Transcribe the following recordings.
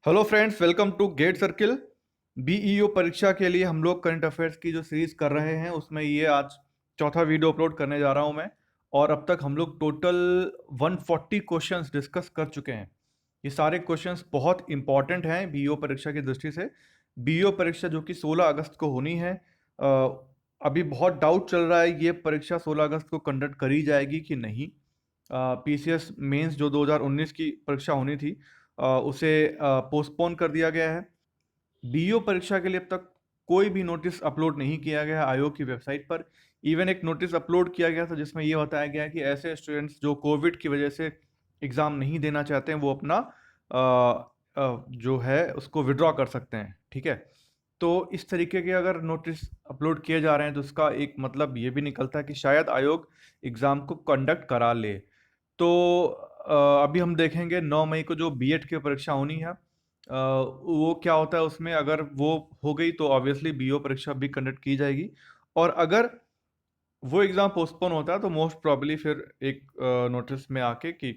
Hello friends, welcome to Gate Circle. BEO परीक्षा के लिए हम लोग करंट अफेयर्स की जो सीरीज कर रहे हैं उसमें ये आज चौथा वीडियो अपलोड करने जा रहा हूं मैं। और अब तक हम लोग टोटल 140 क्वेश्चंस डिस्कस कर चुके हैं। ये सारे क्वेश्चंस बहुत इंपॉर्टेंट हैं बीईओ परीक्षा की दृष्टि से। बीईओ परीक्षा जो कि 16 अगस्त को होनी है। अभी बहुत डाउट चल रहा है ये परीक्षा 16 अगस्त को कंडक्ट करी जाएगी कि नहीं। पीसीएस मेंस जो 2019 की परीक्षा होनी थी उसे पोस्टपोन कर दिया गया है। बीईओ परीक्षा के लिए अब तक कोई भी नोटिस अपलोड नहीं किया गया है आयोग की वेबसाइट पर। इवन एक नोटिस अपलोड किया गया था जिसमें यह बताया गया है कि ऐसे स्टूडेंट्स जो कोविड की वजह से एग्ज़ाम नहीं देना चाहते हैं वो अपना जो है उसको विड्रॉ कर सकते हैं। ठीक है, तो इस तरीके के अगर नोटिस अपलोड किए जा रहे हैं तो उसका एक मतलब ये भी निकलता है कि शायद आयोग एग्ज़ाम को कंडक्ट करा ले। तो अभी हम देखेंगे 9 मई को जो बीएड की परीक्षा होनी है वो क्या होता है उसमें। अगर वो हो गई तो ऑब्वियसली बीओ परीक्षा भी कंडक्ट की जाएगी। और अगर वो एग्ज़ाम पोस्टपोन होता है तो मोस्ट प्रॉब्ली फिर एक नोटिस में आके कि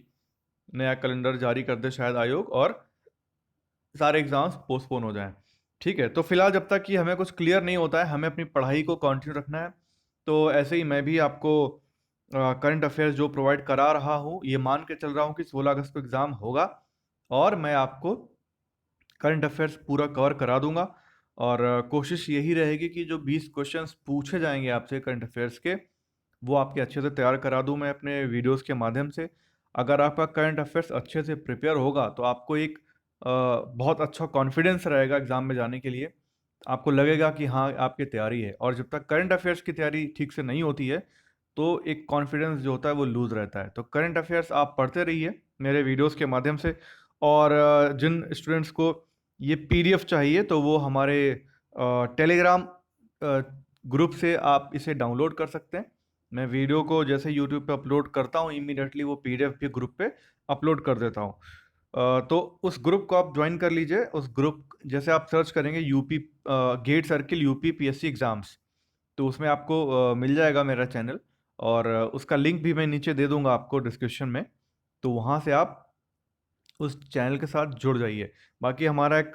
नया कैलेंडर जारी कर दे शायद आयोग और सारे एग्ज़ाम्स पोस्टपोन हो जाएं। ठीक है, तो फिलहाल जब तक कि हमें कुछ क्लियर नहीं होता है हमें अपनी पढ़ाई को कंटिन्यू रखना है। तो ऐसे ही मैं भी आपको करंट अफेयर्स जो प्रोवाइड करा रहा हूँ ये मान के चल रहा हूँ कि 16 अगस्त को एग्ज़ाम होगा और मैं आपको करंट अफेयर्स पूरा कवर करा दूंगा। और कोशिश यही रहेगी कि जो 20 क्वेश्चंस पूछे जाएंगे आपसे करंट अफेयर्स के वो आपके अच्छे से तैयार करा दूं मैं अपने वीडियोस के माध्यम से। अगर आपका करंट अफेयर्स अच्छे से प्रिपेयर होगा तो आपको एक बहुत अच्छा कॉन्फिडेंस रहेगा एग्ज़ाम में जाने के लिए। आपको लगेगा कि हाँ आपकी तैयारी है। और जब तक करंट अफेयर्स की तैयारी ठीक से नहीं होती है तो एक कॉन्फिडेंस जो होता है वो लूज़ रहता है। तो करंट अफेयर्स आप पढ़ते रहिए मेरे वीडियोस के माध्यम से। और जिन स्टूडेंट्स को ये पीडीएफ चाहिए तो वो हमारे टेलीग्राम ग्रुप से आप इसे डाउनलोड कर सकते हैं। मैं वीडियो को जैसे यूट्यूब पे अपलोड करता हूँ इमीडिएटली वो पीडीएफ भी ग्रुप पे अपलोड कर देता हूँ। तो उस ग्रुप को आप ज्वाइन कर लीजिए। उस ग्रुप जैसे आप सर्च करेंगे UP Gate Circle UP PSC exams तो उसमें आपको मिल जाएगा मेरा चैनल। और उसका लिंक भी मैं नीचे दे दूंगा आपको डिस्क्रिप्शन में। तो वहाँ से आप उस चैनल के साथ जुड़ जाइए। बाकी हमारा एक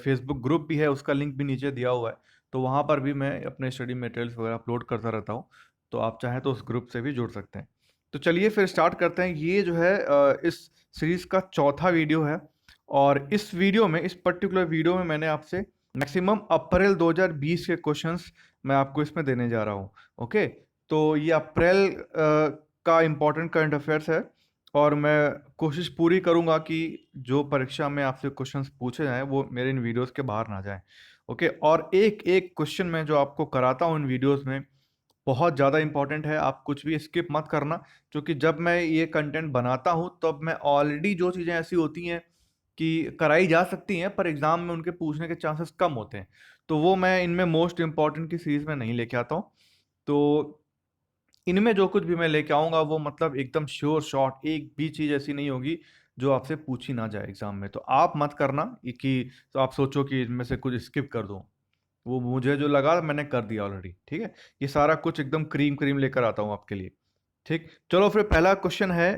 फेसबुक ग्रुप भी है उसका लिंक भी नीचे दिया हुआ है। तो वहाँ पर भी मैं अपने स्टडी मटेरियल्स वगैरह अपलोड करता रहता हूँ। तो आप चाहें तो उस ग्रुप से भी जुड़ सकते हैं। तो चलिए फिर स्टार्ट करते हैं। ये जो है इस सीरीज़ का चौथा वीडियो है। और इस वीडियो में इस पर्टिकुलर वीडियो में मैंने आपसे मैक्सिमम अप्रैल 2020 के क्वेश्चंस मैं आपको इसमें देने जा रहा हूँ। ओके, तो ये अप्रैल का इम्पोर्टेंट करंट अफेयर्स है। और मैं कोशिश पूरी करूंगा कि जो परीक्षा में आपसे क्वेश्चंस पूछे जाएं वो मेरे इन वीडियोस के बाहर ना जाएं। ओके, और एक एक क्वेश्चन मैं जो आपको कराता हूं इन वीडियोस में बहुत ज़्यादा इंपॉर्टेंट है। आप कुछ भी स्किप मत करना क्योंकि जब मैं ये कंटेंट बनाता हूं तब मैं ऑलरेडी जो चीज़ें ऐसी होती हैं कि कराई जा सकती हैं पर एग्ज़ाम में उनके पूछने के चांसेस कम होते हैं तो वो मैं इनमें मोस्ट इंपॉर्टेंट की सीरीज़ में नहीं लेके आता हूँ। तो इनमें जो कुछ भी मैं लेके आऊँगा वो मतलब एकदम श्योर शॉट एक भी चीज़ ऐसी नहीं होगी जो आपसे पूछी ना जाए एग्जाम में। तो आप मत करना कि तो आप सोचो कि इनमें से कुछ स्किप कर दूं। वो मुझे जो लगा मैंने कर दिया ऑलरेडी। ठीक है, ये सारा कुछ एकदम क्रीम क्रीम लेकर आता हूँ आपके लिए। ठीक, चलो फिर पहला क्वेश्चन है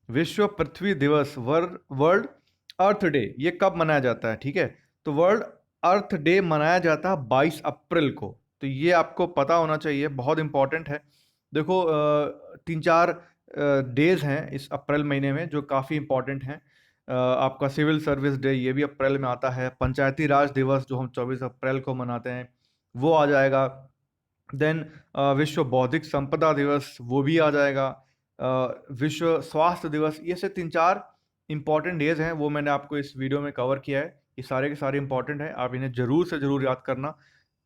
विश्व पृथ्वी दिवस वर्ल्ड अर्थ डे ये कब मनाया जाता है। ठीक है, तो वर्ल्ड अर्थ डे मनाया जाता है 22 अप्रैल को। तो ये आपको पता होना चाहिए, बहुत इंपॉर्टेंट है। देखो 3-4 डेज हैं इस अप्रैल महीने में जो काफ़ी इंपॉर्टेंट हैं। आपका सिविल सर्विस डे ये भी अप्रैल में आता है। पंचायती राज दिवस जो हम 24 अप्रैल को मनाते हैं वो आ जाएगा। देन विश्व बौद्धिक संपदा दिवस वो भी आ जाएगा। विश्व स्वास्थ्य दिवस, ये से 3-4 इंपॉर्टेंट डेज हैं वो मैंने आपको इस वीडियो में कवर किया है। ये सारे के सारे इंपॉर्टेंट हैं, आप इन्हें ज़रूर से ज़रूर याद करना।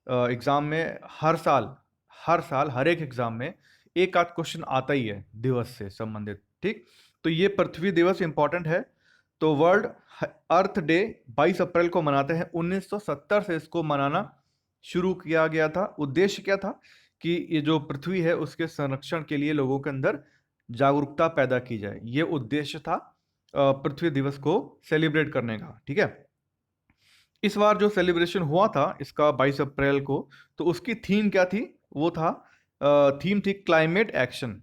एग्ज़ाम में हर साल हर एक एग्ज़ाम में एक आध क्वेश्चन आता ही है दिवस से संबंधित। ठीक, तो ये पृथ्वी दिवस इंपॉर्टेंट है। तो वर्ल्ड अर्थ डे 22 अप्रैल को मनाते हैं। 1970 से इसको मनाना शुरू किया गया था। उद्देश्य क्या था कि ये जो पृथ्वी है उसके संरक्षण के लिए लोगों के अंदर जागरूकता पैदा की जाए। ये उद्देश्य था पृथ्वी दिवस को सेलिब्रेट करने का। ठीक है, इस बार जो सेलिब्रेशन हुआ था इसका 22 अप्रैल को, तो उसकी थीम क्या थी? वो था थीम थी क्लाइमेट एक्शन,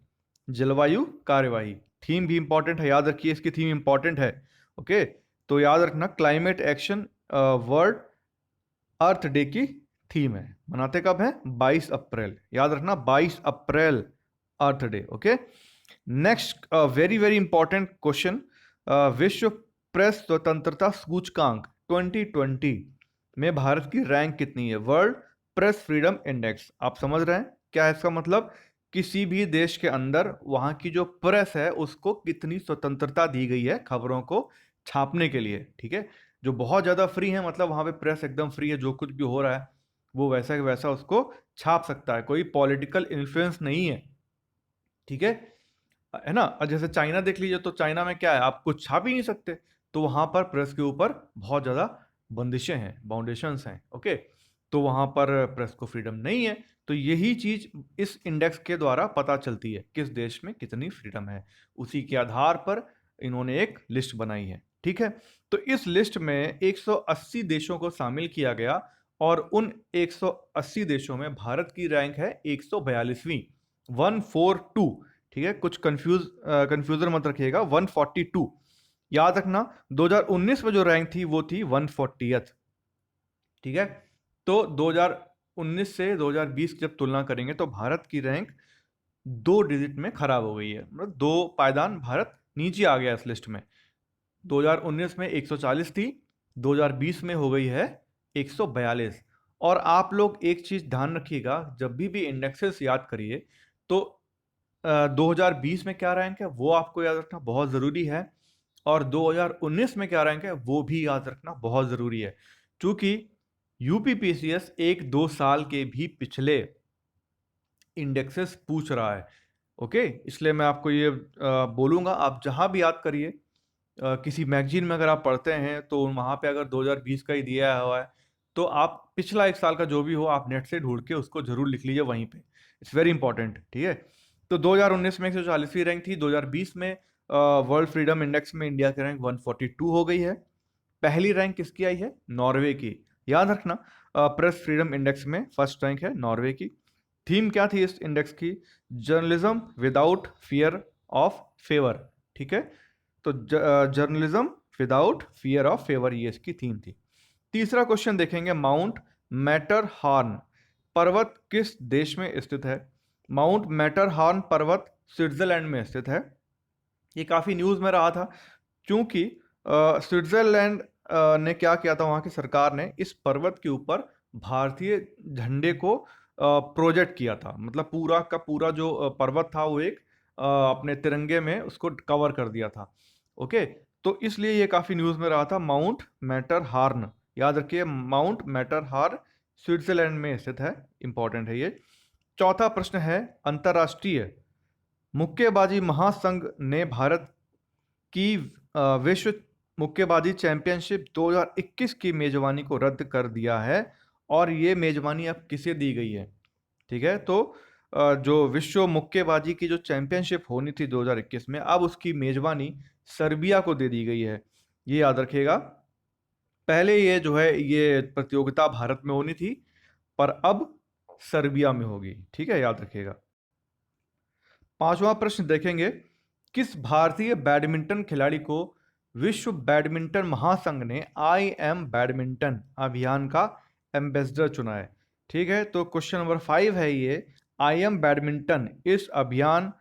जलवायु कार्यवाही। थीम भी इंपॉर्टेंट है, याद रखिए इसकी थीम इंपॉर्टेंट है। ओके, तो याद रखना climate action world earth day की थीम है। मनाते कब है? 22 अप्रैल। याद रखना 22 April earth day. Okay, next very very important question, विश्व प्रेस स्वतंत्रता सूचकांक 2020 में भारत की रैंक कितनी है? World press freedom index. आप समझ रहे हैं क्या है इसका मतलब? किसी भी देश के अंदर वहां की जो प्रेस है उसको कितनी स्वतंत्रता दी गई है खबरों को छापने के लिए। ठीक है, जो बहुत ज्यादा फ्री है मतलब वहां पे प्रेस एकदम फ्री है, जो कुछ भी हो रहा है वो वैसा के वैसा उसको छाप सकता है, कोई पॉलिटिकल इन्फ्लुएंस नहीं है। ठीक है ना? और जैसे चाइना देख लीजिए, तो चाइना में क्या है, आप कुछ छाप ही नहीं सकते, तो वहां पर प्रेस के ऊपर बहुत ज्यादा बंदिशें हैं, बाउंडेशंस हैं। ओके, तो वहां पर प्रेस को फ्रीडम नहीं है। तो यही चीज इस इंडेक्स के द्वारा पता चलती है किस देश में कितनी फ्रीडम है, उसी के आधार पर इन्होंने एक लिस्ट बनाई है। ठीक है, तो इस लिस्ट में 180 देशों को शामिल किया गया और उन 180 देशों में भारत की रैंक है 142वीं, 142। ठीक है, कुछ कंफ्यूजन मत रखिएगा, 142। याद रखना 2019 में जो रैंक थी वो थी 140th। ठीक है, तो 2019 से 2020 की जब तुलना करेंगे तो भारत की रैंक 2 डिजिट में खराब हो गई है, मतलब 2 पायदान भारत नीचे आ गया इस लिस्ट में। 2019 में 140 थी, 2020 में हो गई है 142। और आप लोग एक चीज ध्यान रखिएगा, जब भी इंडेक्सेस याद करिए तो 2020 में क्या रैंक है वो आपको याद रखना बहुत ज़रूरी है, और 2019 में क्या रैंक है वो भी याद रखना बहुत ज़रूरी है, क्योंकि यूपीपीसीएस 1-2 साल के भी पिछले इंडेक्सेस पूछ रहा है। ओके, इसलिए मैं आपको ये बोलूँगा, आप जहाँ भी याद करिए, किसी मैगजीन में अगर आप पढ़ते हैं तो वहाँ पे अगर 2020 का ही दिया हुआ है तो आप पिछला 1 साल का जो भी हो आप नेट से ढूंढ के उसको जरूर लिख लीजिए वहीं पे, इट्स वेरी इंपॉर्टेंट। ठीक है, तो 2019 में 140वीं रैंक थी, 2020 में वर्ल्ड फ्रीडम इंडेक्स में इंडिया की रैंक 142 हो गई है। पहली रैंक किसकी आई है? नॉर्वे की। याद रखना प्रेस फ्रीडम इंडेक्स में फर्स्ट रैंक है नॉर्वे की। थीम क्या थी इस इंडेक्स की? Journalism without fear of favour. ठीक है, तो journalism without fear of favour, ये इसकी थीम थी। तीसरा क्वेश्चन देखेंगे, माउंट मैटरहॉर्न पर्वत किस देश में स्थित है? माउंट मैटरहॉर्न पर्वत स्विट्जरलैंड में स्थित है। ये काफी न्यूज में रहा था, क्योंकि स्विट्जरलैंड ने क्या किया था, वहां की सरकार ने इस पर्वत के ऊपर भारतीय झंडे को प्रोजेक्ट किया था, मतलब पूरा का पूरा जो पर्वत था वो एक अपने तिरंगे में उसको कवर कर दिया था। ओके, तो इसलिए ये काफी न्यूज में रहा था, माउंट मैटरहॉर्न। याद रखिए माउंट मैटरहॉर्न स्विट्जरलैंड में स्थित है, इंपॉर्टेंट है ये। चौथा प्रश्न है, अंतरराष्ट्रीय मुक्केबाजी महासंघ ने भारत की विश्व मुक्केबाजी चैंपियनशिप 2021 की मेजबानी को रद्द कर दिया है, और ये मेजबानी अब किसे दी गई है? ठीक है, तो जो विश्व मुक्केबाजी की जो चैंपियनशिप होनी थी 2021 में, अब उसकी मेजबानी सर्बिया को दे दी गई है। ये याद रखिएगा, पहले ये जो है ये प्रतियोगिता भारत में होनी थी, पर अब सर्बिया में होगी। ठीक है, याद रखिएगा। पांचवा प्रश्न देखेंगे, किस भारतीय बैडमिंटन खिलाड़ी को विश्व बैडमिंटन महासंघ ने आई एम बैडमिंटन अभियान का एम्बेसडर चुना है? ठीक है, तो क्वेश्चन नंबर 5 है ये, आई एम बैडमिंटन इस अभियान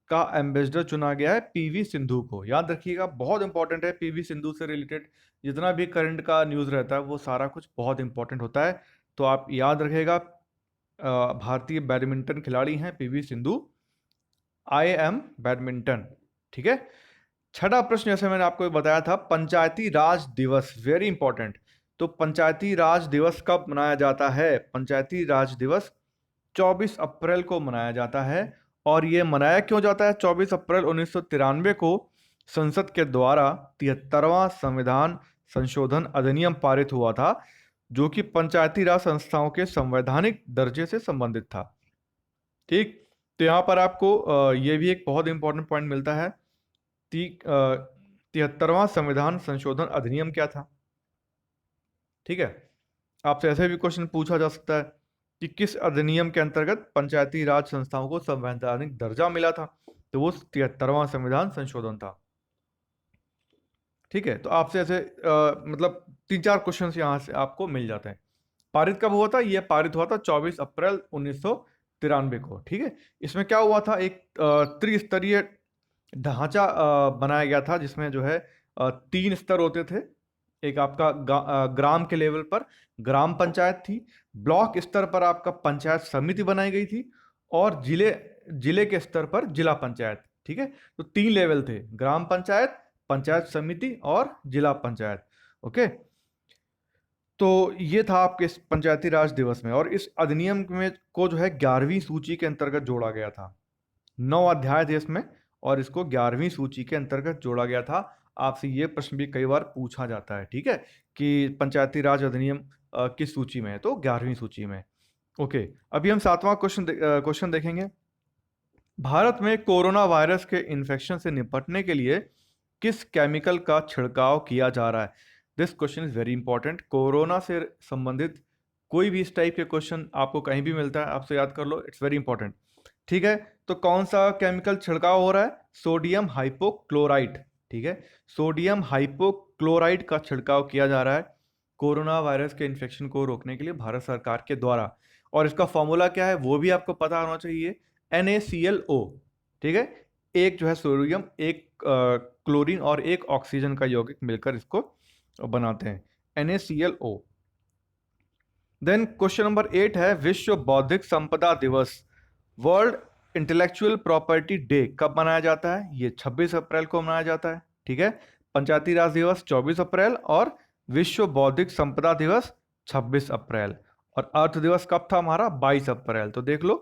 का एम्बेसडर चुना गया है पीवी सिंधु को। याद रखिएगा, बहुत इंपॉर्टेंट है, पीवी सिंधु से रिलेटेड जितना भी करंट का न्यूज रहता है वो सारा कुछ बहुत इंपॉर्टेंट होता है, तो आप याद रखिएगा भारतीय बैडमिंटन खिलाड़ी हैं PV Sindhu, I am badminton. ठीक है, छठा प्रश्न जैसे मैंने आपको बताया था, पंचायती राज दिवस, वेरी इंपॉर्टेंट। तो पंचायती राज दिवस कब मनाया जाता है? पंचायती राज दिवस 24 अप्रैल को मनाया जाता है। और ये मनाया क्यों जाता है? 24 अप्रैल 1993 को संसद के द्वारा 73वां संविधान संशोधन अधिनियम पारित हुआ था, जो कि पंचायती राज संस्थाओं के संवैधानिक दर्जे से संबंधित था। ठीक, तो यहाँ पर आपको ये भी एक बहुत इंपॉर्टेंट पॉइंट मिलता है, 73वां संविधान संशोधन अधिनियम क्या था? ठीक है, आपसे ऐसे भी क्वेश्चन पूछा जा सकता है कि किस अधिनियम के अंतर्गत पंचायती राज संस्थाओं को संवैधानिक दर्जा मिला था, तो वो 73वां संविधान संशोधन था। ठीक है, तो आपसे ऐसे मतलब 3-4 क्वेश्चन यहाँ से आपको मिल जाते हैं। पारित कब हुआ था? ये पारित हुआ था 24 अप्रैल 1993 को। ठीक है, इसमें क्या हुआ था, एक त्रिस्तरीय ढांचा बनाया गया था, जिसमें जो है 3 स्तर होते थे। एक आपका ग्राम के लेवल पर ग्राम पंचायत थी, ब्लॉक स्तर पर आपका पंचायत समिति बनाई गई थी, और जिले जिले के स्तर पर जिला पंचायत। ठीक है, तो 3 लेवल थे, ग्राम पंचायत, पंचायत समिति और जिला पंचायत। ओके, तो ये था आपके इस पंचायती राज दिवस में, और इस अधिनियम में को जो है 11वीं सूची के अंतर्गत जोड़ा गया था। 9 अध्याय थे इसमें, और इसको 11वीं सूची के अंतर्गत जोड़ा गया था। आपसे ये प्रश्न भी कई बार पूछा जाता है, ठीक है, कि पंचायती राज अधिनियम किस सूची में है? तो 11वीं सूची में। ओके, अभी हम 7वां क्वेश्चन देखेंगे। भारत में कोरोना वायरस के इन्फेक्शन से निपटने के लिए किस केमिकल का छिड़काव किया जा रहा है? This question is very important. Corona से संबंधित कोई भी इस टाइप के क्वेश्चन आपको कहीं भी मिलता है, आपसे याद कर लो, इट्स वेरी इंपॉर्टेंट। ठीक है, तो कौन सा केमिकल छिड़काव हो रहा है? Sodium hypochlorite. ठीक है, सोडियम हाइपोक्लोराइड का छिड़काव किया जा रहा है कोरोना वायरस के इन्फेक्शन को रोकने के लिए भारत सरकार के द्वारा। और इसका फॉर्मूला क्या है वो भी आपको पता होना चाहिए, NaClO। ठीक है, एक जो है सोडियम, एक क्लोरीन और एक ऑक्सीजन का यौगिक मिलकर इसको बनाते हैं, NaClO। देन क्वेश्चन नंबर 8 है, विश्व बौद्धिक संपदा दिवस, वर्ल्ड इंटेलेक्चुअल प्रॉपर्टी डे कब मनाया जाता है? ये 26 अप्रैल को मनाया जाता है। ठीक है, पंचायती राज दिवस 24 अप्रैल और विश्व बौद्धिक संपदा दिवस 26 अप्रैल। और अर्थ दिवस कब था हमारा? 22 अप्रैल। तो देख लो,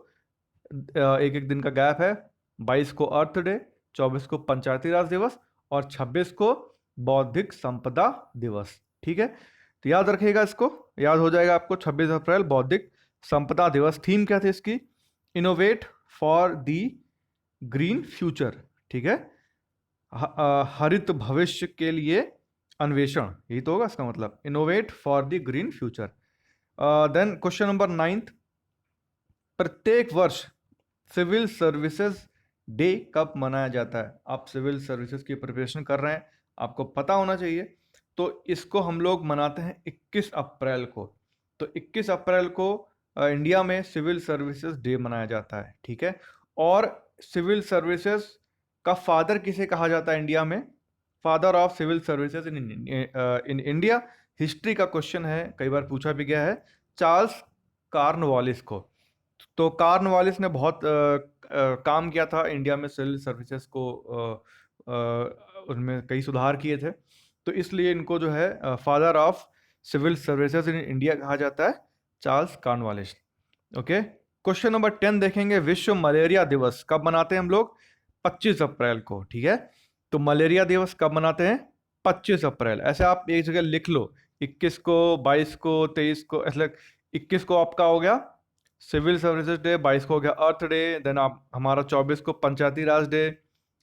एक एक दिन का गैप है। 22 को अर्थ डे, 24 को पंचायती राज दिवस और 26 को बौद्धिक संपदा दिवस। ठीक है, तो याद रखिएगा, इसको याद हो जाएगा आपको। 26 अप्रैल बौद्धिक संपदा दिवस। थीम क्या थी इसकी? Innovate for the green future. ठीक है, हरित भविष्य के लिए अन्वेषण, यही तो होगा इसका मतलब, innovate for the green future. Then question number 9, प्रत्येक वर्ष सिविल सर्विसेज डे कब मनाया जाता है? आप सिविल सर्विसेज की प्रिपरेशन कर रहे हैं, आपको पता होना चाहिए। तो इसको हम लोग मनाते हैं 21 अप्रैल को। तो 21 अप्रैल को इंडिया में सिविल सर्विसेज डे मनाया जाता है। ठीक है, और सिविल सर्विसेज का फादर किसे कहा जाता है इंडिया में? Father of civil services in India, history का क्वेश्चन है, कई बार पूछा भी गया है, चार्ल्स कॉर्नवालिस को। तो कॉर्नवालिस ने बहुत काम किया था इंडिया में सिविल सर्विसेज को, उनमें कई सुधार किए थे, तो इसलिए इनको जो है father of civil services in India कहा जाता है, Charles Cornwallis. Okay, question number 10 देखेंगे, विश्व मलेरिया दिवस कब मनाते हैं हम लोग? 25 अप्रैल को। ठीक है, तो मलेरिया दिवस कब मनाते हैं? 25 अप्रैल। ऐसे आप एक जगह लिख लो, 21 को, 22 को, 23 को, ऐसे 21 को आपका हो गया सिविल सर्विसेज डे, 22 को हो गया अर्थ डे, देन आप हमारा 24 को पंचायती राज डे,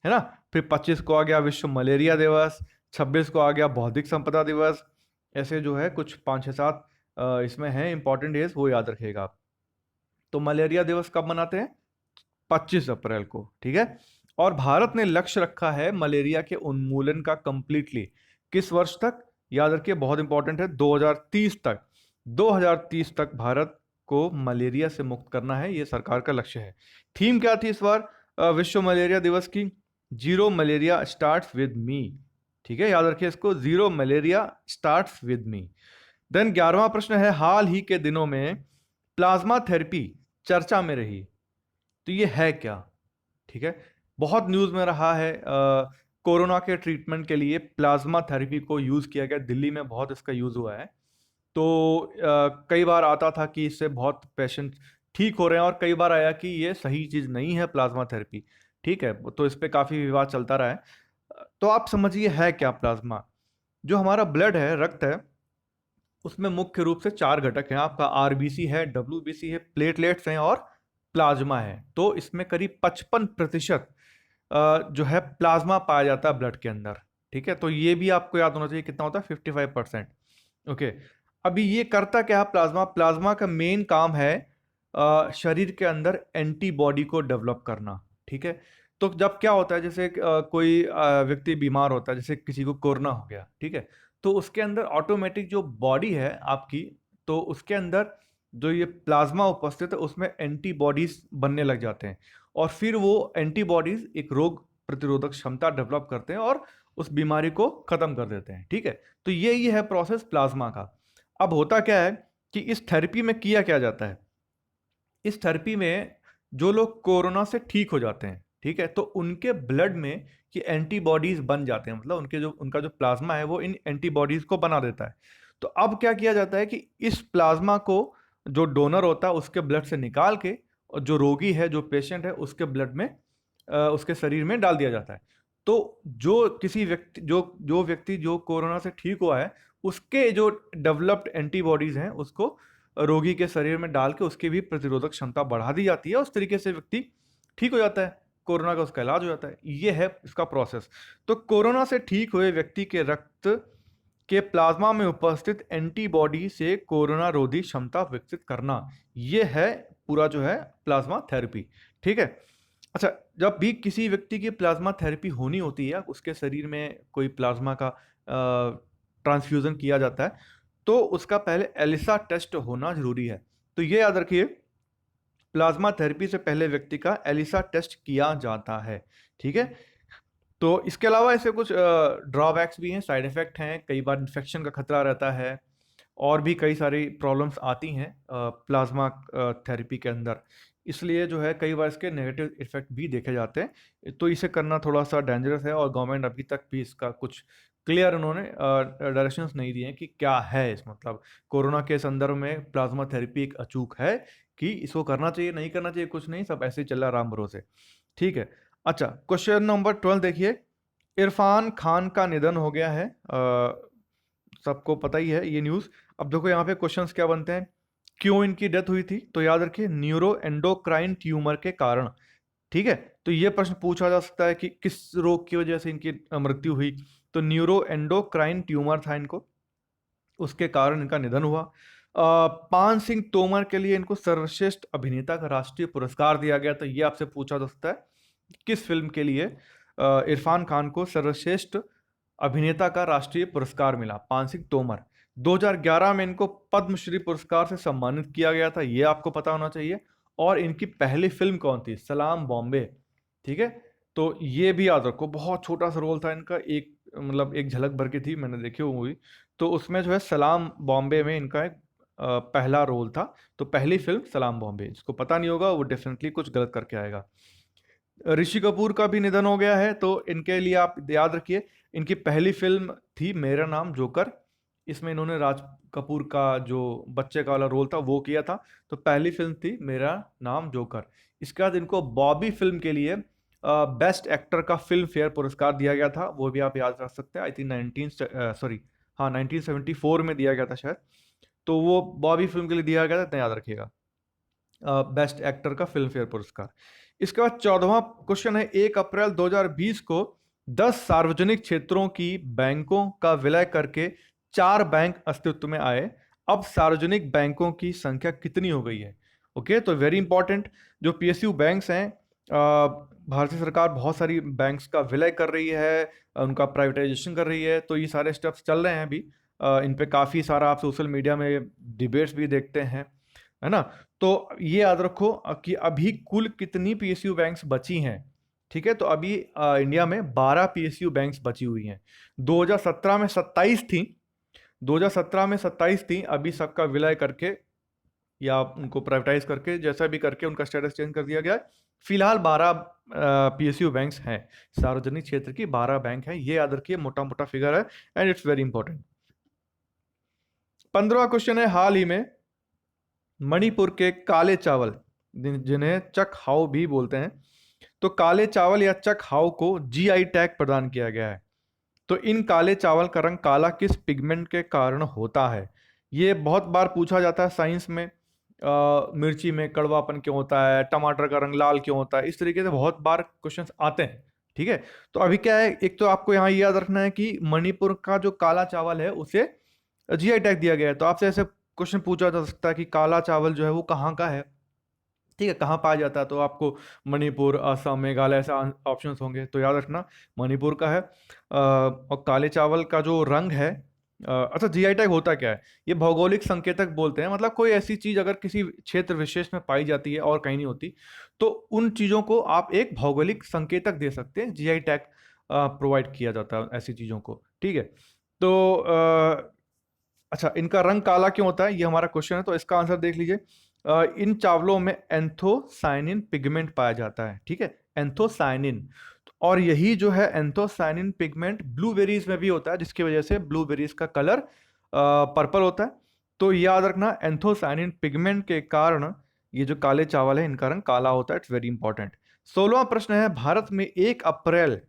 है ना, फिर 25 को आ गया विश्व मलेरिया दिवस, 26 को आ गया बौद्धिक संपदा दिवस। ऐसे जो है कुछ 5-6-7 इसमें है इंपॉर्टेंट डेज, वो याद रखिएगा आप। तो मलेरिया दिवस कब मनाते हैं? 25 अप्रैल को। ठीक है, और भारत ने लक्ष्य रखा है मलेरिया के उन्मूलन का कंप्लीटली किस वर्ष तक? याद रखिए, बहुत इंपॉर्टेंट है, 2030 तक। 2030 तक भारत को मलेरिया से मुक्त करना है, ये सरकार का लक्ष्य है। थीम क्या थी इस बार विश्व मलेरिया दिवस की? Zero malaria starts with me. ठीक है, याद रखिए इसको, zero malaria starts with me. Then 11वां प्रश्न है, हाल ही के दिनों में प्लाज्मा थेरेपी चर्चा में रही, तो ये है क्या? ठीक है, बहुत न्यूज़ में रहा है, कोरोना के ट्रीटमेंट के लिए प्लाज्मा थेरेपी को यूज़ किया गया, दिल्ली में बहुत इसका यूज़ हुआ है। तो कई बार आता था कि इससे बहुत पेशेंट ठीक हो रहे हैं, और कई बार आया कि ये सही चीज़ नहीं है प्लाज्मा थेरेपी। ठीक है, तो इस पे काफ़ी विवाद चलता रहा है। तो आप समझिए है क्या प्लाज्मा? जो हमारा ब्लड है, रक्त है, उसमें मुख्य रूप से 4 घटक हैं। आपका आरबीसी है, डब्ल्यूबीसी है, प्लेटलेट्स हैं और प्लाज्मा है। तो इसमें करीब 55% जो है प्लाज्मा पाया जाता है ब्लड के अंदर। ठीक है, तो ये भी आपको याद होना चाहिए, कितना होता है? 55%। ओके, अभी ये करता क्या है प्लाज्मा? प्लाज्मा का मेन काम है शरीर के अंदर एंटीबॉडी को डेवलप करना। ठीक है, तो जब क्या होता है, जैसे कोई व्यक्ति बीमार होता है, जैसे किसी को कोरोना हो गया, ठीक है, तो उसके अंदर ऑटोमेटिक जो बॉडी है आपकी, तो उसके अंदर जो ये प्लाज्मा उपस्थित है उसमें एंटीबॉडीज बनने लग जाते हैं, और फिर वो एंटीबॉडीज एक रोग प्रतिरोधक क्षमता डेवलप करते हैं और उस बीमारी को खत्म कर देते हैं, ठीक है। तो ये है प्रोसेस प्लाज्मा का। अब होता क्या है कि इस थेरेपी में किया क्या जाता है, इस थेरेपी में जो लोग कोरोना से ठीक हो जाते हैं, ठीक है, तो उनके ब्लड में ये एंटीबॉडीज बन जाते हैं, मतलब उनका जो प्लाज्मा है वो इन एंटीबॉडीज को बना देता है। तो अब क्या किया जाता है कि इस प्लाज्मा को जो डोनर होता है उसके ब्लड से निकाल के, और जो रोगी है, जो पेशेंट है, उसके ब्लड में उसके शरीर में डाल दिया जाता है। तो जो किसी व्यक्ति जो व्यक्ति जो कोरोना से ठीक हुआ है, उसके जो डेवलप्ड एंटीबॉडीज हैं उसको रोगी के शरीर में डाल के उसकी भी प्रतिरोधक क्षमता बढ़ा दी जाती है, उस तरीके से व्यक्ति ठीक हो जाता है, कोरोना का उसका इलाज हो जाता है। ये है इसका प्रोसेस। तो कोरोना से ठीक हुए व्यक्ति के रक्त के प्लाज्मा में उपस्थित एंटीबॉडी से कोरोना रोधी क्षमता विकसित करना, ये है पूरा जो है प्लाज्मा थेरेपी, ठीक है। अच्छा, जब भी किसी व्यक्ति की प्लाज्मा थेरेपी होनी होती है, उसके शरीर में कोई प्लाज्मा का ट्रांसफ्यूजन किया जाता है, तो उसका पहले एलिसा टेस्ट होना जरूरी है। तो ये याद रखिए, प्लाज्मा थेरेपी से पहले व्यक्ति का एलिसा टेस्ट किया जाता है, ठीक है। तो इसके अलावा ऐसे कुछ ड्रॉबैक्स भी हैं, साइड इफेक्ट हैं, कई बार इन्फेक्शन का खतरा रहता है, और भी कई सारी प्रॉब्लम्स आती हैं प्लाज्मा थेरेपी के अंदर। इसलिए जो है कई बार इसके नेगेटिव इफेक्ट भी देखे जाते हैं, तो इसे करना थोड़ा सा डेंजरस है, और गवर्नमेंट अभी तक भी इसका कुछ क्लियर उन्होंने डायरेक्शंस नहीं दिए हैं कि क्या है इस, मतलब कोरोना के संदर्भ में प्लाज्मा थेरेपी एक अचूक है कि इसको करना चाहिए, नहीं करना चाहिए, कुछ नहीं, सब ऐसे ही चल रहा है राम भरोसे, ठीक है। अच्छा, क्वेश्चन नंबर 12 देखिए, इरफान खान का निधन हो गया है, सबको पता ही है ये न्यूज़। अब देखो यहाँ पे क्वेश्चंस क्या बनते हैं, क्यों इनकी डेथ हुई थी, तो याद रखिए न्यूरो एंडोक्राइन ट्यूमर के कारण, ठीक है। तो ये प्रश्न पूछा जा सकता है कि किस रोग की वजह से इनकी मृत्यु हुई, तो न्यूरो एंडोक्राइन ट्यूमर था इनको, उसके कारण इनका निधन हुआ। पान सिंह तोमर के लिए इनको सर्वश्रेष्ठ अभिनेता का राष्ट्रीय पुरस्कार दिया गया, तो ये आपसे पूछा जा सकता है किस फिल्म के लिए इरफान खान को सर्वश्रेष्ठ अभिनेता का राष्ट्रीय पुरस्कार मिला, पान सिंह तोमर। 2011 में इनको पद्मश्री पुरस्कार से सम्मानित किया गया था, ये आपको पता होना चाहिए। और इनकी पहली फिल्म कौन थी, सलाम बॉम्बे, ठीक है। तो ये भी याद रखो, बहुत छोटा सा रोल था इनका, एक मतलब एक झलक भर की थी, मैंने देखी वो मूवी, तो उसमें जो है सलाम बॉम्बे में इनका एक पहला रोल था। तो पहली फिल्म सलाम बॉम्बे, जिसको पता नहीं होगा वो डेफिनेटली कुछ गलत करके आएगा। ऋषि कपूर का भी निधन हो गया है, तो इनके लिए आप याद रखिए, इनकी पहली फिल्म थी मेरा नाम जोकर, इसमें इन्होंने राज कपूर का जो बच्चे का वाला रोल था वो किया था। तो पहली फिल्म थी मेरा नाम जोकर। इसके बाद इनको बॉबी फिल्म के लिए बेस्ट एक्टर का फिल्म फेयर पुरस्कार दिया गया था, वो भी आप याद रख सकते हैं, आई थिंक 1974 में दिया गया था शायद। तो वो बॉबी फिल्म के लिए दिया गया था, इतना याद रखिएगा, बेस्ट एक्टर का फिल्म फेयर पुरस्कार। इसके बाद 14वां क्वेश्चन है, 1 अप्रैल 2020 को 10 सार्वजनिक क्षेत्रों की बैंकों का विलय करके 4 बैंक अस्तित्व में आए। अब सार्वजनिक बैंकों की संख्या कितनी हो गई है? ओके, तो वेरी इंपॉर्टेंट, जो पीएसयू बैंक्स हैं, भारतीय सरकार बहुत सारी बैंक्स का विलय कर रही है, उनका प्राइवेटाइजेशन कर रही है, तो ये सारे स्टेप्स चल रहे हैं अभी। इन पे काफ़ी सारा आप सोशल मीडिया में डिबेट्स भी देखते हैं, है ना। तो ये याद रखो कि अभी कुल कितनी पीएसयू बैंक्स बची हैं, ठीक है। तो अभी इंडिया में 12 पीएसयू बैंक्स बची हुई हैं। 2017 में 27 थी, 2017 में 27 थी, अभी सबका विलय करके या उनको प्राइवेटाइज करके जैसा भी करके उनका स्टेटस चेंज कर दिया गया है। फिलहाल 12 पीएसयू बैंक्स हैं, सार्वजनिक क्षेत्र की 12 बैंक हैं, ये याद रखिए, मोटा मोटा फिगर है, एंड इट्स वेरी इंपॉर्टेंट। 15वां क्वेश्चन है, हाल ही में मणिपुर के काले चावल, जिन्हें चक हाउ भी बोलते हैं, तो काले चावल या चक हाउ को जीआई टैग प्रदान किया गया है। तो इन काले चावल का रंग काला किस पिगमेंट के कारण होता है? ये बहुत बार पूछा जाता है साइंस में, मिर्ची में कड़वापन क्यों होता है, टमाटर का रंग लाल क्यों होता है, इस तरीके से बहुत बार क्वेश्चंस आते हैं, ठीक है। तो अभी क्या है, एक तो आपको यहाँ याद रखना है कि मणिपुर का जो काला चावल है उसे जीआई टैग दिया गया है। तो आपसे ऐसे क्वेश्चन पूछा जा सकता है कि काला चावल जो है वो कहाँ का है, ठीक है, कहाँ पाया जाता है? तो आपको मणिपुर, असम, मेघालय ऐसे ऑप्शंस होंगे, तो याद रखना मणिपुर का है। और काले चावल का जो रंग है, अच्छा जीआई टैग होता क्या है? ये भौगोलिक संकेतक बोलते हैं, मतलब कोई ऐसी चीज अगर किसी क्षेत्र विशेष में पाई जाती है और कहीं नहीं होती, तो उन चीजों को आप एक भौगोलिक संकेतक दे सकते हैं, जीआई टैग प्रोवाइड किया जाता है ऐसी चीजों को। ठीक है, तो अच्छा, इनका रंग काला क्यों होता है, ये हमारा क्वेश्चन है, तो इसका आंसर देख लीजिए। इन चावलों में एंथोसाइनिन पिगमेंट पाया जाता है। ठीक है, एंथोसाइनिन, और यही जो है एंथोसाइनिन पिगमेंट ब्लूबेरीज में भी होता है, जिसकी वजह से ब्लूबेरीज का कलर पर्पल होता है। तो याद रखना, एंथोसाइनिन पिगमेंट के कारण ये जो काले चावल है इनका रंग काला होता है। It's very important. 16वां प्रश्न है, भारत में 1 अप्रैल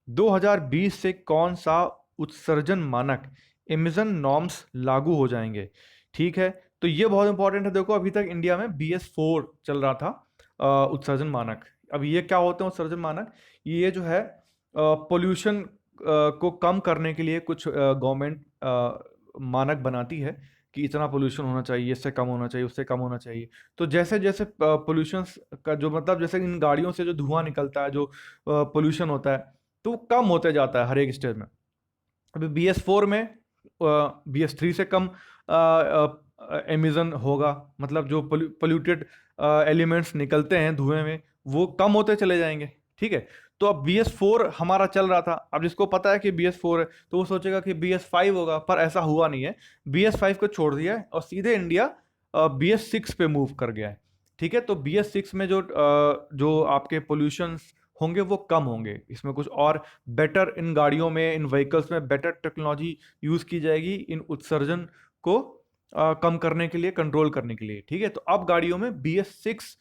2020 से कौन सा उत्सर्जन मानक एमिशन नॉर्म्स लागू हो जाएंगे? ठीक है, तो ये बहुत इंपॉर्टेंट है। देखो, अभी तक इंडिया में BS4 चल रहा था, उत्सर्जन मानक। अब ये क्या होते हैं उत्सर्जन मानक? ये जो है पोल्यूशन को कम करने के लिए कुछ गवर्नमेंट मानक बनाती है कि इतना पोल्यूशन होना चाहिए, इससे कम होना चाहिए, उससे कम होना चाहिए। तो जैसे जैसे पोल्यूशन का जो मतलब, जैसे इन गाड़ियों से जो धुआं निकलता है, जो पोल्यूशन होता है, तो वो कम होते जाता है हर एक स्टेज में। अभी BS4 में BS3 से कम एमिशन होगा, मतलब जो पोल्यूटेड एलिमेंट्स निकलते हैं धुएं में, वो कम होते चले जाएंगे। ठीक है, तो अब BS4 हमारा चल रहा था, अब जिसको पता है कि BS4 है तो वो सोचेगा कि BS5 होगा, पर ऐसा हुआ नहीं है। BS5 को छोड़ दिया है और सीधे इंडिया BS6 पे मूव कर गया है। ठीक है, तो BS6 में जो आपके पोल्यूशन होंगे वो कम होंगे। इसमें कुछ और बेटर, इन गाड़ियों में, इन व्हीकल्स में बेटर टेक्नोलॉजी यूज की जाएगी इन उत्सर्जन को कम करने के लिए, कंट्रोल करने के लिए। ठीक है, तो अब गाड़ियों में BS6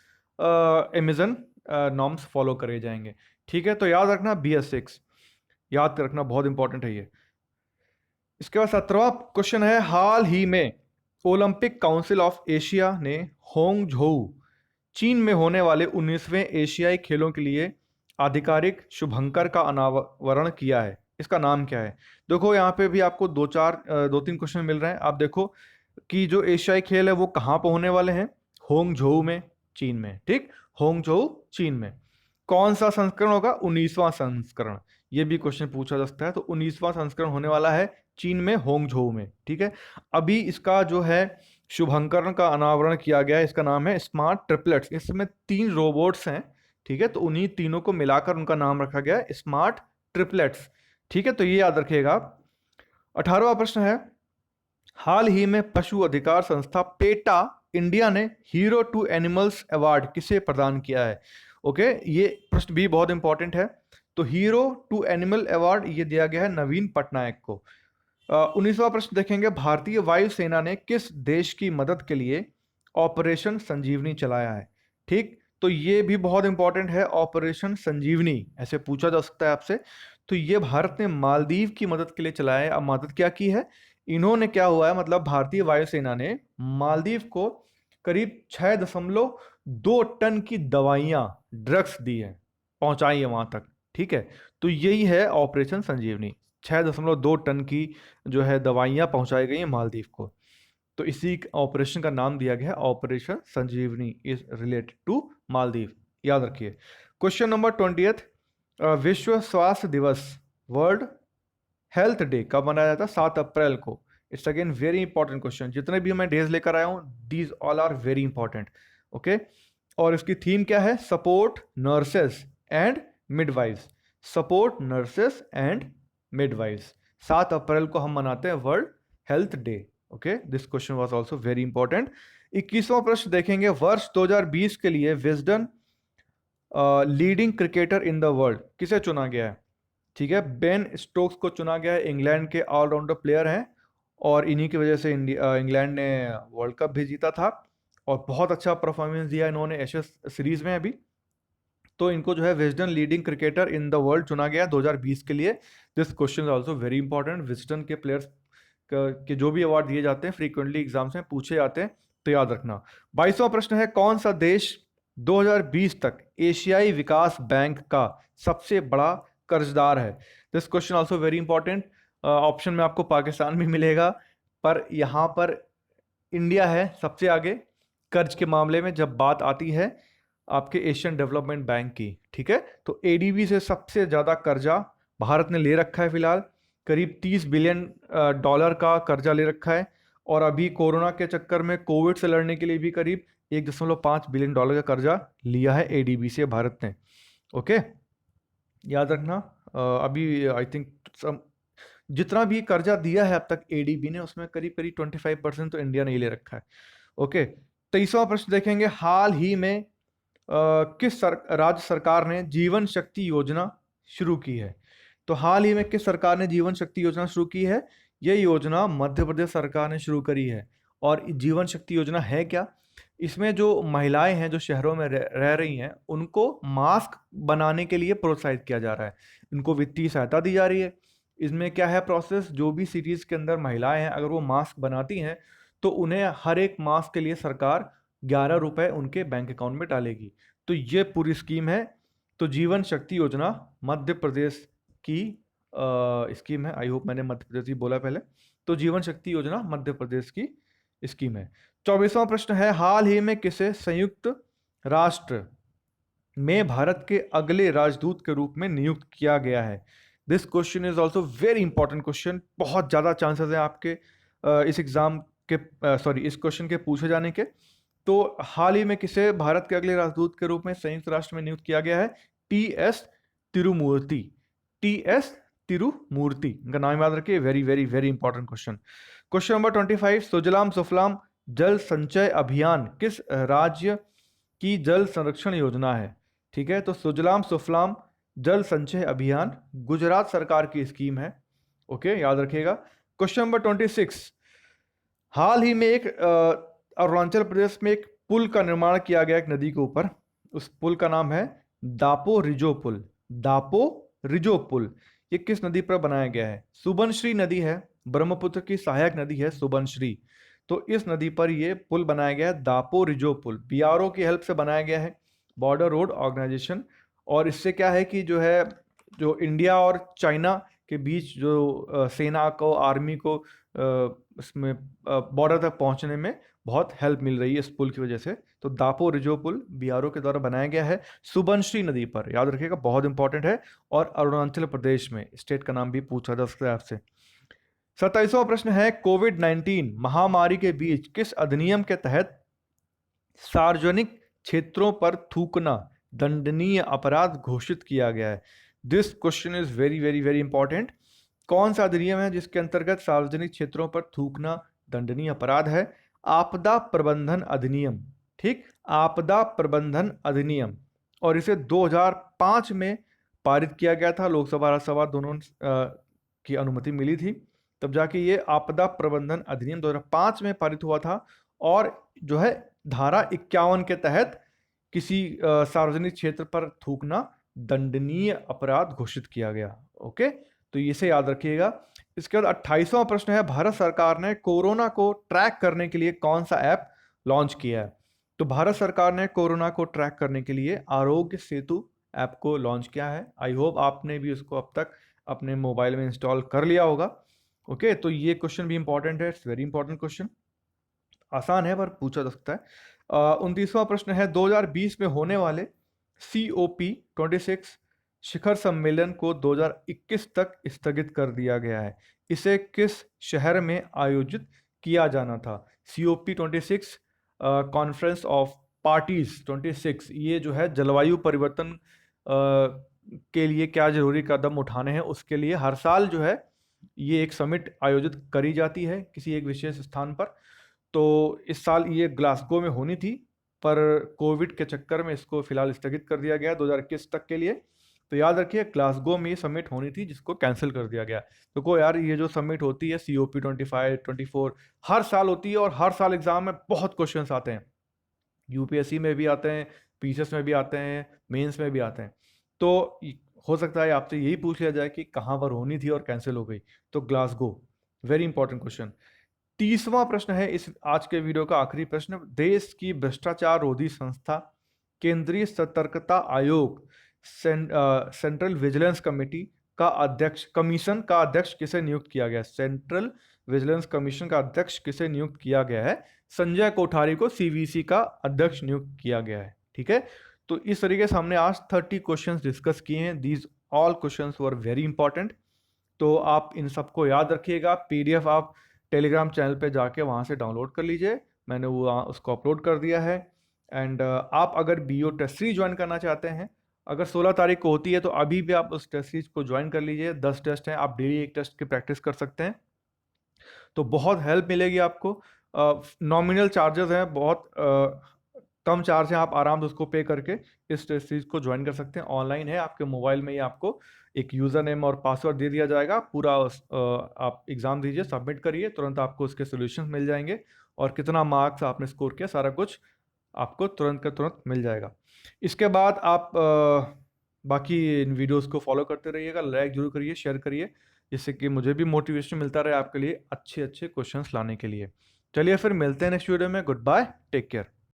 एमिशन नॉर्म्स फॉलो करे जाएंगे। ठीक है, तो याद रखना BS6, याद रखना, बहुत इंपॉर्टेंट है ये। इसके बाद 17वां क्वेश्चन है, हाल ही में ओलंपिक काउंसिल ऑफ एशिया ने होंगझोउ, चीन में होने वाले 19वें एशियाई खेलों के लिए आधिकारिक शुभंकर का अनावरण किया है। इसका नाम क्या है? देखो, यहाँ पे भी आपको दो तीन क्वेश्चन मिल रहे हैं। आप देखो कि जो एशियाई खेल है वो कहाँ पर होने वाले हैं? होंगझोउ में, चीन में। ठीक, होंगझोउ चीन में। कौन सा संस्करण होगा? 19वां संस्करण। ये भी क्वेश्चन पूछा जा सकता है। तो 19वां संस्करण होने वाला है चीन में, होंगझोउ में। ठीक है, अभी इसका जो है शुभंकरण का अनावरण किया गया है। इसका नाम है स्मार्ट ट्रिपलेट्स। इसमें 3 रोबोट्स हैं। ठीक है, तो उन्हीं तीनों को मिलाकर उनका नाम रखा गया है स्मार्ट ट्रिपलेट्स। ठीक है, तो ये याद रखिएगा आप। 18वां प्रश्न है, हाल ही में पशु अधिकार संस्था पेटा इंडिया ने हीरो टू एनिमल्स अवार्ड किसे प्रदान किया है? ओके, ये प्रश्न भी बहुत इंपॉर्टेंट है। तो हीरो टू एनिमल अवार्ड ये दिया गया है नवीन पटनायक को। 19वां प्रश्न देखेंगे, भारतीय वायुसेना ने किस देश की मदद के लिए ऑपरेशन संजीवनी चलाया है? ठीक, तो ये भी बहुत इंपॉर्टेंट है, ऑपरेशन संजीवनी ऐसे पूछा जा सकता है आपसे। तो ये भारत ने मालदीव की मदद के लिए चलाया है। अब मदद क्या की है इन्होंने? क्या हुआ है, मतलब भारतीय वायुसेना ने मालदीव को करीब 6.2 टन की दवाइयां, ड्रग्स दी है, पहुंचाई है वहां तक। ठीक है, तो यही है ऑपरेशन संजीवनी। 6.2 टन की जो है दवाइयां पहुंचाई गई हैं मालदीव को। तो इसी ऑपरेशन का नाम दिया गया है operation Sanjeevani, is related to Maldives. याद रखिए। क्वेश्चन नंबर 20, विश्व स्वास्थ्य दिवस, वर्ल्ड हेल्थ डे कब मनाया जाता है? 7 अप्रैल को। It's again very important question. जितने भी मैं डेज लेकर आया हूं, these all are very important. Okay, और इसकी थीम क्या है? Support nurses and midwives. Support nurses and midwives. 7 April को हम मनाते हैं world health day. Okay, this question was also very important. 21वां प्रश्न देखेंगे, वर्ष 2020 के लिए Wisden leading cricketer in the world किसे चुना गया है? ठीक है, बेन स्टोक्स को चुना गया है। इंग्लैंड के ऑलराउंडर प्लेयर हैं और इन्हीं की वजह से इंग्लैंड ने वर्ल्ड कप भी जीता था और बहुत अच्छा परफॉर्मेंस दिया इन्होंने एशेज सीरीज में अभी। तो इनको जो है Wisden leading cricketer in the world चुना गया 2020 के लिए। This question also very important. Wisden के प्लेयर्स के जो भी अवार्ड दिए जाते हैं फ्रीक्वेंटली एग्जाम्स में पूछे जाते हैं, तो याद रखना। 22वां प्रश्न है, कौन सा देश 2020 तक एशियाई विकास बैंक का सबसे बड़ा कर्जदार है? This question also very important. Option में आपको पाकिस्तान भी मिलेगा, पर यहाँ पर इंडिया है सबसे आगे कर्ज के मामले में जब बात आती है। आपके एशियन डेवलपमेंट बैंक की, ठीक है। तो एडीबी से सबसे ज़्यादा कर्जा भारत ने ले रखा है फिलहाल, करीब 30 बिलियन डॉलर का कर्जा ले रखा है। और अभी कोरोना के चक्कर में कोविड से लड़ने के लिए भी करीब 1.5 बिलियन डॉलर का कर्जा लिया है एडीबी से भारत ने। ओके, याद रखना। अभी आई थिंक जितना भी कर्जा दिया है अब तक एडीबी ने, उसमें करीब करीब 25% तो इंडिया ने ही ले रखा है। ओके, 23वां प्रश्न देखेंगे। हाल ही में राज्य सरकार ने जीवन शक्ति योजना शुरू की है? तो हाल ही में किस सरकार ने जीवन शक्ति योजना शुरू की है? यह योजना मध्य प्रदेश सरकार ने शुरू करी है। और जीवन शक्ति योजना है क्या? इसमें जो महिलाएं हैं जो शहरों में रह रही हैं, उनको मास्क बनाने के लिए प्रोत्साहित किया जा रहा है, इनको वित्तीय सहायता दी जा रही है। इसमें क्या है प्रोसेस, जो भी सिटीज़ के अंदर महिलाएं हैं अगर वो मास्क बनाती हैं तो उन्हें हर एक मास्क के लिए सरकार 11 रुपए उनके बैंक अकाउंट में डालेगी। तो ये पूरी स्कीम है। तो जीवन शक्ति योजना मध्य प्रदेश की स्कीम है। आई होप मैंने मध्य प्रदेश ही बोला पहले। तो जीवन शक्ति योजना मध्य प्रदेश की स्कीम है। 24वां प्रश्न है। हाल ही में किसे संयुक्त राष्ट्र में भारत के अगले राजदूत के रूप में नियुक्त किया गया है? This question is also very important question. बहुत ज़्यादा चांसेस है आपके इस एग्जाम के इस क्वेश्चन के पूछे जाने के। तो हाल ही में किसे भारत के अगले राजदूत के रूप में संयुक्त राष्ट्र में नियुक्त किया गया है? टी.एस. तिरुमूर्ति। टी.एस. तिरुमूर्ति, इनका नाम याद रखिए। Very very very important question. Question number 25। सुजलाम सुफलाम जल संचय अभियान किस राज्य की जल संरक्षण योजना है? ठीक है, तो सुजलाम सुफलाम जल संचय अभियान गुजरात सरकार की स्कीम है। ओके, याद रखिएगा। Question number 26। हाल ही में एक अरुणाचल प्रदेश में एक पुल का निर्माण किया गया एक नदी के ऊपर। उस पुल का नाम है दापो रिजो पुल। दापो रिजो पुल ये किस नदी पर बनाया गया है? सुबनश्री नदी है, ब्रह्मपुत्र की सहायक नदी है सुबनश्री। तो इस नदी पर यह पुल बनाया गया है, दापो रिजो पुल। बीआरओ की हेल्प से बनाया गया है, बॉर्डर रोड ऑर्गेनाइजेशन। और इससे क्या है कि जो इंडिया और चाइना के बीच जो सेना को, आर्मी को इसमें बॉर्डर तक पहुंचने में बहुत हेल्प मिल रही है इस पुल की वजह से। तो दापो रिजो पुल बीआरओ के द्वारा बनाया गया है सुबनश्री नदी पर, याद रखिएगा, बहुत इंपॉर्टेंट है। और अरुणाचल प्रदेश में, स्टेट का नाम भी पूछा जा सकता है आपसे। 27वां प्रश्न है। कोविड-19 महामारी के बीच किस अधिनियम के तहत सार्वजनिक क्षेत्रों पर थूकना दंडनीय अपराध घोषित किया गया है? This question is very very very important. कौन सा अधिनियम है जिसके अंतर्गत सार्वजनिक क्षेत्रों पर थूकना दंडनीय अपराध है? आपदा प्रबंधन अधिनियम। ठीक, आपदा प्रबंधन अधिनियम। और इसे 2005 में पारित किया गया था, लोकसभा राज्यसभा दोनों की अनुमति मिली थी, तब जाके ये आपदा प्रबंधन अधिनियम 2005 में पारित हुआ था। और जो है धारा 51 के तहत किसी सार्वजनिक क्षेत्र पर थूकना दंडनीय अपराध घोषित किया गया। ओके, तो इसे याद रखिएगा। इसके बाद 28वां प्रश्न है। भारत सरकार ने कोरोना को ट्रैक करने के लिए कौन सा ऐप लॉन्च किया है? तो भारत सरकार ने कोरोना को ट्रैक करने के लिए आरोग्य सेतु ऐप को लॉन्च किया है। आई होप आपने भी उसको अब तक अपने मोबाइल में इंस्टॉल कर लिया होगा। ओके, तो ये क्वेश्चन भी इंपॉर्टेंट है, इट्स वेरी इंपॉर्टेंट क्वेश्चन। आसान है पर पूछा जा सकता है। 29वां प्रश्न है। 2020 में होने वाले COP26 शिखर सम्मेलन को 2021 तक स्थगित कर दिया गया है। इसे किस शहर में आयोजित किया जाना था? COP26 कॉन्फ्रेंस ऑफ पार्टीज 26, ये जो है जलवायु परिवर्तन के लिए क्या जरूरी कदम उठाने हैं उसके लिए हर साल जो है ये एक समिट आयोजित करी जाती है किसी एक विशेष स्थान पर। तो इस साल ये ग्लासगो में होनी थी, पर कोविड के चक्कर में इसको फिलहाल स्थगित कर दिया गया 2021 तक के लिए। तो याद रखिए ग्लासगो में ये समिट होनी थी जिसको कैंसिल कर दिया गया। तो को यार ये जो समिट होती है COP25 24 हर साल होती है, और हर साल एग्जाम में बहुत क्वेश्चंस आते हैं, UPSC में भी आते हैं, PCS में भी आते हैं, मेंस में भी आते हैं। तो हो सकता है आपसे यही पूछ लिया जाए कि कहाँ पर होनी थी और कैंसिल हो गई। तो ग्लासगो, वेरी इंपॉर्टेंट क्वेश्चन। 30वां प्रश्न है इस आज के वीडियो का आखिरी प्रश्न। देश की भ्रष्टाचार रोधी संस्था केंद्रीय सतर्कता आयोग सेंट्रल विजिलेंस कमीशन का अध्यक्ष किसे नियुक्त किया गया? सेंट्रल विजिलेंस कमीशन का अध्यक्ष किसे नियुक्त किया गया है? संजय कोठारी को CVC का अध्यक्ष नियुक्त किया गया है। ठीक है, तो इस तरीके से हमने आज 30 क्वेश्चंस डिस्कस किए हैं। These all questions were very important. तो आप इन सबको याद रखिएगा। पीडीएफ आप टेलीग्राम चैनल पे जाके वहाँ से डाउनलोड कर लीजिए, मैंने वो उसको अपलोड कर दिया है। एंड आप अगर बीओ टेस्ट सीरीज ज्वाइन करना चाहते हैं, अगर 16 तारीख को होती है तो अभी भी आप उस टेस्ट सीरीज को ज्वाइन कर लीजिए। 10 टेस्ट हैं, आप डेली एक टेस्ट की प्रैक्टिस कर सकते हैं, तो बहुत हेल्प मिलेगी आपको। नॉमिनल चार्जेस हैं, बहुत कम चार्ज है, आप आराम से उसको पे करके इस टेस्ट सीरीज को ज्वाइन कर सकते हैं। ऑनलाइन है, आपके मोबाइल में ही आपको एक यूज़र नेम और पासवर्ड दे दिया जाएगा। पूरा आप एग्ज़ाम दीजिए, सबमिट करिए, तुरंत आपको उसके सोल्यूशन मिल जाएंगे और कितना मार्क्स आपने स्कोर किया सारा कुछ आपको तुरंत का तुरंत मिल जाएगा। इसके बाद आप बाकी इन वीडियोस को फॉलो करते रहिएगा, लाइक जरूर करिए, शेयर करिए, जिससे कि मुझे भी मोटिवेशन मिलता रहे आपके लिए अच्छे अच्छे क्वेश्चंस लाने के लिए। चलिए फिर मिलते हैं नेक्स्ट वीडियो में। Good bye, take care.